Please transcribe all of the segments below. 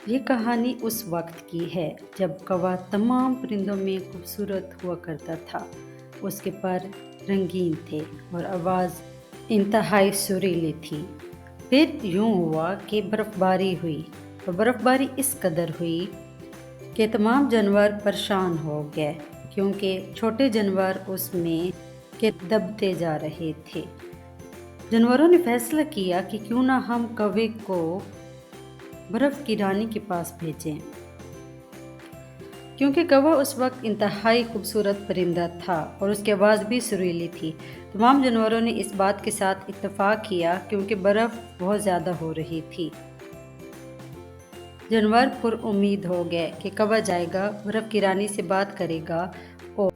یہ کہانی اس وقت کی ہے جب کوا تمام پرندوں میں خوبصورت ہوا کرتا تھا۔ اس کے پر رنگین تھے اور آواز انتہائی سریلی تھی۔ پھر یوں ہوا کہ برف باری ہوئی اور برف باری اس قدر ہوئی کہ تمام جانور پریشان ہو گئے، کیونکہ چھوٹے جانور اس میں کے دبتے جا رہے تھے۔ جانوروں نے فیصلہ کیا کہ کیوں نہ ہم کوے کو برف کی رانی کے پاس بھیجیں، کیونکہ کوا اس وقت انتہائی خوبصورت پرندہ تھا اور اس کی آواز بھی سریلی تھی۔ تمام جانوروں نے اس بات کے ساتھ اتفاق کیا کیونکہ برف بہت زیادہ ہو رہی تھی۔ جانور پر امید ہو گئے کہ کوا جائے گا، برف کی رانی سے بات کرے گا اور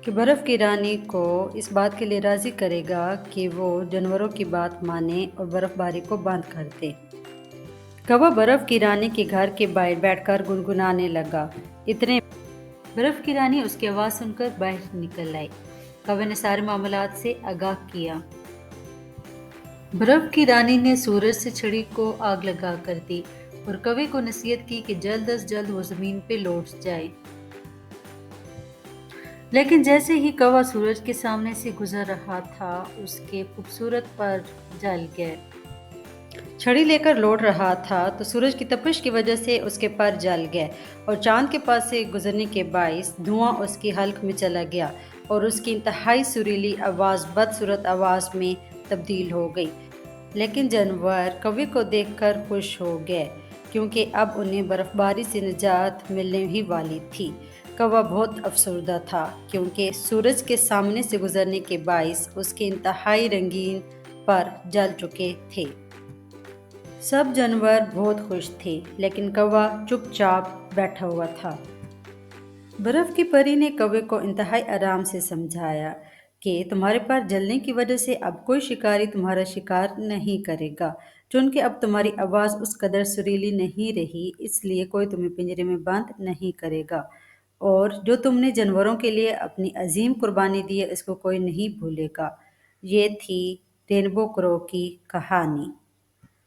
کہ برف کی رانی کو اس بات کے لیے راضی کرے گا کہ وہ جانوروں کی بات مانے اور برف باری کو بند کر دے۔ کوا برف کی رانی کے گھر کے باہر بیٹھ کر گنگنانے لگا۔ اتنے برف کی رانی اس کی آواز سن کر باہر نکل آئی۔ کوے نے سارے معاملات سے آگاہ کیا۔ برف کی رانی نے سورج سے چھڑی کو آگ لگا کر دی اور کوے کو نصیحت کی کہ جلد از جلد وہ زمین پہ لوٹ جائے۔ لیکن جیسے ہی کوا سورج کے سامنے سے گزر رہا تھا، اس کے خوبصورت پر جل گئے۔ چھڑی لے کر لوٹ رہا تھا تو سورج کی تپش کی وجہ سے اس کے پر جل گئے اور چاند کے پاس سے گزرنے کے باعث دھواں اس کی حلق میں چلا گیا اور اس کی انتہائی سریلی آواز بدصورت آواز میں تبدیل ہو گئی۔ لیکن جانور کوے کو دیکھ کر خوش ہو گئے، کیونکہ اب انہیں برف باری سے نجات ملنے ہی والی تھی۔ کوا بہت افسردہ تھا، کیونکہ سورج کے سامنے سے گزرنے کے باعث اس کے انتہائی رنگین پر جل چکے تھے۔ سب جانور بہت خوش تھے، لیکن کوا چپ چاپ بیٹھا ہوا تھا۔ برف کی پری نے کوے کو انتہائی آرام سے سمجھایا کہ تمہارے پر جلنے کی وجہ سے اب کوئی شکاری تمہارا شکار نہیں کرے گا، چونکہ اب تمہاری آواز اس قدر سریلی نہیں رہی، اس لیے کوئی تمہیں پنجرے میں بند نہیں کرے گا، اور جو تم نے جانوروں کے لیے اپنی عظیم قربانی دی ہے اس کو کوئی نہیں بھولے گا۔ یہ تھی رینبو کرو کی کہانی۔